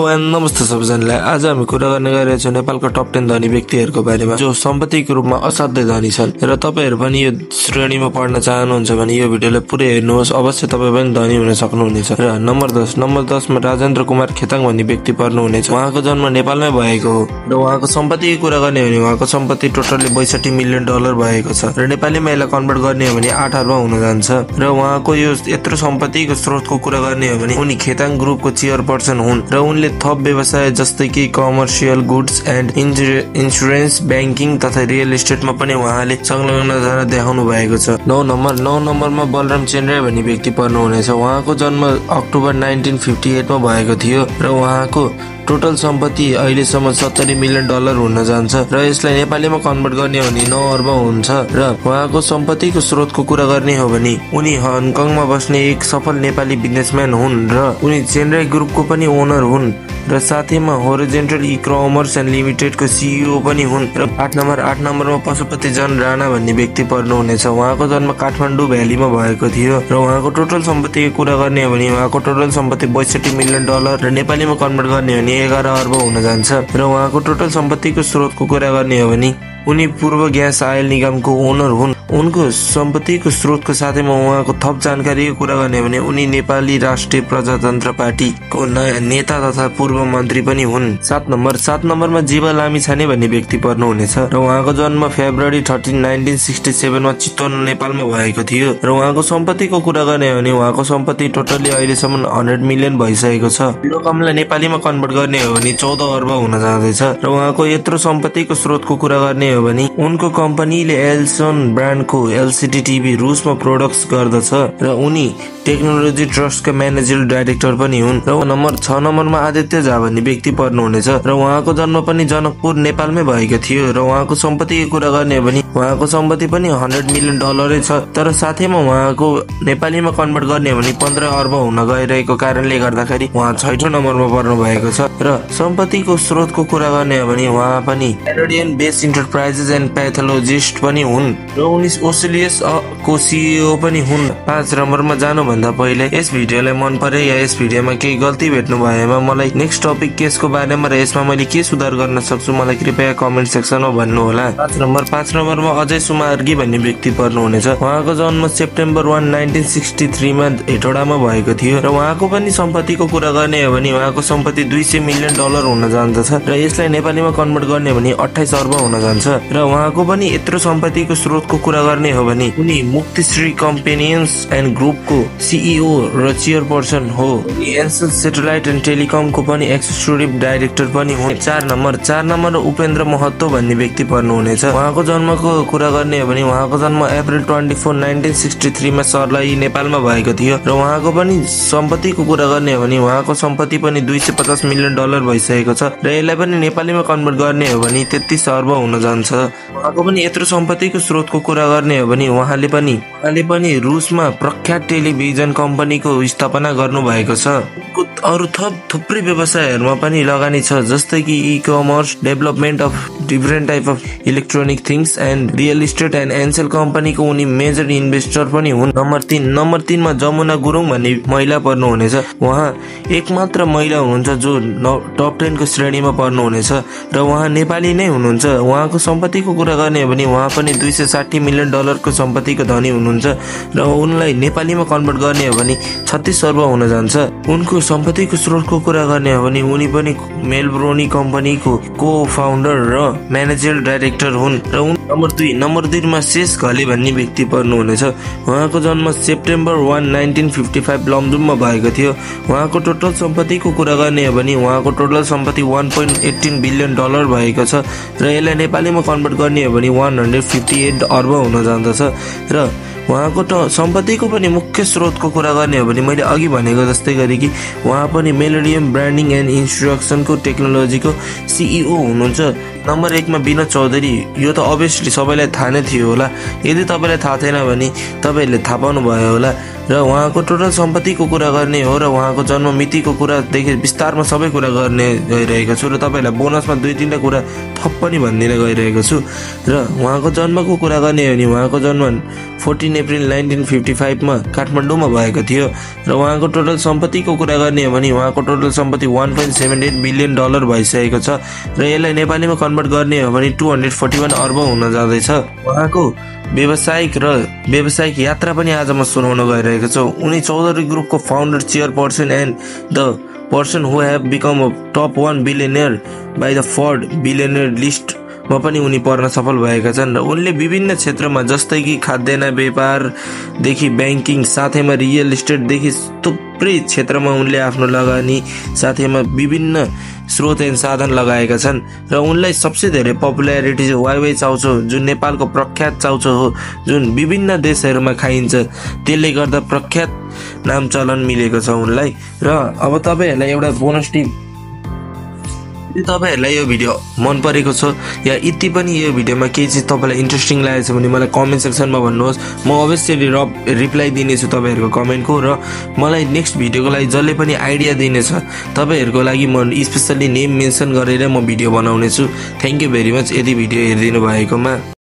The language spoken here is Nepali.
एन्ड नमस्ते सबैजनालाई। आज हामी कुरा गर्ने गरिरहेका छौँ नेपालको टप 10 धनी व्यक्तिहरूको बारेमा जो सम्पत्तिको रूपमा असाध्यै धनी छन् र तपाईहरु पनि यो श्रेणीमा पढ्न चाहनुहुन्छ भने यो भिडियोलाई पुरै हेर्नुहोस्, अवश्य तपाई पनि धनी हुन सक्नुहुनेछ। र नम्बर 10 मा राजेन्द्र कुमार खेताङ भन्ने व्यक्ति पर्नुहुनेछ। उहाँको जन्म नेपालमै भएको हो र उहाँको सम्पत्तिको कुरा गर्ने हो भने उहाँको सम्पत्ति टोटली 62 मिलियन डलर भएको छ र नेपालीमा यसलाई कन्भर्ट गर्ने हो भने 8 अर्ब हुन जान्छ। र उहाँको यो यत्रो सम्पत्तिको स्रोतको कुरा गर्ने हो भने उनी खेताङ ग्रुपको चेयरपर्सन हुन् र उनले थप व्यवसाय जस्तै कि commercial goods and insurance, banking तथा रियल इस्टेटमा पनि उहाँले संलग्नता देखाउनु भएको छ। 9 नम्बरमा बलराम चेन्ड्राई भन्ने व्यक्ति पर्नुहुनेछ। उहाँको जन्म अक्टोबर 1958 मा भएको थियो र उहाँको टोटल सम्पत्ति अहिलेसम्म 70 मिलियन डलर हुन जान्छ र यसलाई नेपालीमा कन्भर्ट गर्ने हो भने 9 अर्ब हुन्छ। र उहाँको सम्पत्तिको स्रोतको कुरा गर्ने हो भने उनी हङकङमा बस्ने एक सफल नेपाली बिजनेसम्यान हुन् र उनी चेन्ड्राई ग्रुपको पनि ओनर हुन् र साथैमा होरिजेन्टल ई-कमर्स एन्ड लिमिटेडको सीईओ पनि हुन्। र 8 नम्बरमा पशुपति जन राणा भन्ने व्यक्ति पर्नुहुनेछ। उहाँको जन्म काठमाडौँ भ्यालीमा भएको थियो र उहाँको टोटल सम्पत्तिको कुरा गर्ने हो भने उहाँको टोटल सम्पत्ति 62 मिलियन डलर र नेपालीमा कन्भर्ट गर्ने हो भने 11 अर्ब हुन जान्छ। र उहाँको टोटल सम्पत्तिको स्रोतको कुरा गर्ने हो भने उनी पूर्व ग्यास आयल निगमको ओनर हुन्। उनको सम्पत्तिको स्रोतको साथैमा उहाँको थप जानकारीको कुरा गर्ने हो भने उनी नेपाली राष्ट्रिय प्रजातन्त्र पार्टीको नेता तथा पूर्व मन्त्री पनि हुन्। 7 नम्बरमा जीवा लामिछाने भन्ने व्यक्ति पर्नुहुनेछ र उहाँको जन्म फेब्रुअरी 13, 1967 मा चितवन नेपालमा भएको थियो र उहाँको सम्पत्तिको कुरा गर्ने हो भने उहाँको सम्पत्ति टोटली अहिलेसम्म 100 मिलियन भइसकेको छ। यो रकमलाई नेपालीमा कन्भर्ट गर्ने हो भने 14 अर्ब हुन जाँदैछ। र उहाँको यत्रो सम्पत्तिको स्रोतको कुरा गर्ने हो भने उनको कम्पनीले एल्सन ब्रान्डको एलसीडी टिभी रुसमा प्रोडक्ट्स गर्दछ र उनी टेक्नोलोजी ट्रस्टका म्यानेजर डाइरेक्टर पनि हुन्। र नम्बर 6 नम्बरमा आदित्य झा भन्ने व्यक्ति पर्नुहुनेछ र उहाँको जन्म पनि जनकपुर नेपालमै भएको थियो र उहाँको सम्पत्तिको कुरा गर्ने हो भने उहाँको सम्पत्ति पनि 100 मिलियन डलरै छ। तर साथैमा उहाँको नेपालीमा कन्भर्ट गर्ने हो भने 15 अर्ब हुन गइरहेको कारणले गर्दाखेरि उहाँ 6औं नम्बरमा पर्नु भएको छ। र सम्पत्तिको स्रोतको कुरा गर्ने हो भने उहाँ पनि Canadian based enterprises and pathologist पनि हुन् र उनी ओसिलियस को सीईओ पनि हुन्। 5 नम्बरमा जानुभन्दा पहिले यस भिडियोलाई मन परे या यस भिडियोमा केही गल्ती भेट्नु भएमा मलाई नेक्स्ट टपिक केसको बारेमा र यसमा मैले के सुधार गर्न सक्छु मलाई कृपया कमेन्ट सेक्सनमा भन्नु होला। 5 नम्बरमा अजय सुमार्गी भन्ने व्यक्ति पर्नुहुनेछ। उहाँको जन्म सेप्टेम्बर 1, 1963 मा हेटौडामा भएको थियो र उहाँको पनि सम्पत्तिको कुरा गर्ने हो भने उहाँको सम्पत्ति 200 मिलियन डलर हुन जान्दछ र यसलाई नेपालीमा कन्भर्ट गर्ने हो भने 28 अर्ब हुन जान्छ। र उहाँको पनि यत्रो सम्पत्तिको स्रोतको कुरा गर्ने हो भने उनी मुक्तिश्री कम्पनियन्स एन्ड ग्रुपको सीईओ र चेयरपर्सन हो। एनसेल सेटेलाइट एन्ड टेलिकमको पनि एक्जिक्युटिभ डाइरेक्टर पनि हुन्। 4 नम्बर उपेन्द्र महतो भन्ने व्यक्ति पर्नुहुनेछ। उहाँको जन्मको कुरा गर्ने हो भने उहाँको जन्म अप्रिल 24, 1963 मा सर्लाही नेपालमा भएको थियो र उहाँको पनि सम्पत्तिको कुरा गर्ने हो भने उहाँको सम्पत्ति पनि 250 मिलियन डलर भइसकेको छ र यसलाई पनि नेपालीमा कन्भर्ट गर्ने हो भने 33 अर्ब हुन जान्छ। उहाँको पनि यत्रो सम्पत्तिको स्रोतको कुरा गर्ने हो भने उहाँले पनि रुसमा प्रख्यात टेलिभिजन कम्पनीको स्थापना गर्नु भएको छ। अरु थुप्रै व्यवसायहरूमा पनि लगानी छ जस्तै कि e-commerce, development of different type of electronic things and real estate and Ncell कम्पनीको उनी मेजर इन्भेस्टर पनि हुन्। नम्बर 3 मा जमुना गुरुङ भन्ने महिला पर्नुहुनेछ। उहाँ एकमात्र महिला हुनुहुन्छ जो टप 10 को श्रेणीमा पर्नुहुनेछ र उहाँ नेपाली नै हुनुहुन्छ। उहाँको सम्पत्तिको कुरा गर्ने हो भने उहाँ पनि 260 मिलियन डलरको सम्पत्तिको धनी हुनुहुन्छ र उनलाई नेपालीमा कन्भर्ट गर्ने हो भने 36 अर्ब हुन जान्छ। उनको सम्पत्तिको स्रोतको कुरा गर्ने हो भने उनी पनि मेलब्रोनी कम्पनीको को-फाउन्डर र म्यानेजर डाइरेक्टर हुन्। र नम्बर 2 मा शेष घले भन्ने व्यक्ति पर्नुहुनेछ। उहाँको जन्म सेप्टेम्बर 1, 1955 लमजुममा भएको थियो। उहाँको टोटल सम्पत्तिको कुरा गर्ने हो भने उहाँको टोटल सम्पत्ति 1.18 बिलियन डलर भएको छ र यसलाई नेपालीमा कन्भर्ट गर्ने हो भने 158 अर्ब हुन जान्दछ। र उहाँको सम्पत्तिको पनि मुख्य स्रोतको कुरा गर्ने हो भने मैले अघि भनेको जस्तै गरी कि उहाँ पनि मेलोडियम ब्रान्डिङ एन्ड इन्स्ट्रक्सनको टेक्नोलोजीको सीईओ हुनुहुन्छ। नम्बर 1 मा विनोद चौधरी, यो त अभियसली सबैलाई थाहा नै थियो होला। यदि तपाईलाई थाहा थिएन भने तपाईहरुले थाहा पाउनु भयो होला। र उहाँको टोटल सम्पत्तिको कुरा गर्ने हो र उहाँको जन्म मितिको कुरादेखि विस्तारमा सबै कुरा गर्ने गइरहेको छु र तपाईँहरूलाई बोनसमा 2-3 कुरा थप पनि भनिदिन गइरहेको छु। र उहाँको जन्मको कुरा गर्ने हो भने उहाँको जन्म 14 अप्रिल 1955 मा काठमाडौँमा भएको थियो र उहाँको टोटल सम्पत्तिको कुरा गर्ने हो भने उहाँको टोटल सम्पत्ति $1.78 बिलियन भइसकेको छ र यसलाई नेपालीमा कन्भर्ट गर्ने हो भने 241 अर्ब हुन जाँदैछ। उहाँको व्यावसायिक यात्रा पनि आज म सुनाउन गइरहेको छु। उनी चौधरी ग्रुपको founder, chairperson and the person who have become a top 1 billionaire by the Forbes billionaire लिस्टमा पनि उनी पर्न सफल भएका छन् र उनले विभिन्न क्षेत्रमा जस्तै कि खाद्यान्न व्यापारदेखि ब्याङ्किङ साथैमा रियल इस्टेटदेखि थुप्रै क्षेत्रमा उनले आफ्नो लगानी साथैमा विभिन्न स्रोत एन्ड साधन लगाएका छन् र उनलाई सबसे धेरै पपुल्यारिटी चाहिँ वाइवाई चाउचो जुन नेपालको प्रख्यात चाउचो हो जुन विभिन्न देशहरूमा खाइन्छ, त्यसले गर्दा प्रख्यात नाम चलन मिलेको छ उनलाई। र अब तपाईँहरूलाई एउटा बोनस टिप, तपाईहरुलाई यो भिडियो मन परेको छ या यति पनि यो भिडियोमा केही चीज तपाईलाई इन्ट्रेस्टिङ लागेछ भने मलाई कमेन्ट सेक्सनमा भन्नुहोस्। म अवश्य रिप्लाई दिनेछु तपाईहरुको कमेन्टको र मलाई नेक्स्ट भिडियोको लागि जसले पनि आइडिया दिनेछ तपाईहरुको लागि म स्पेशली नेम मेन्सन गरेर म भिडियो बनाउने छु। थ्यांक यू भेरी मच यदि भिडियो हेरिदिनु भएकोमा।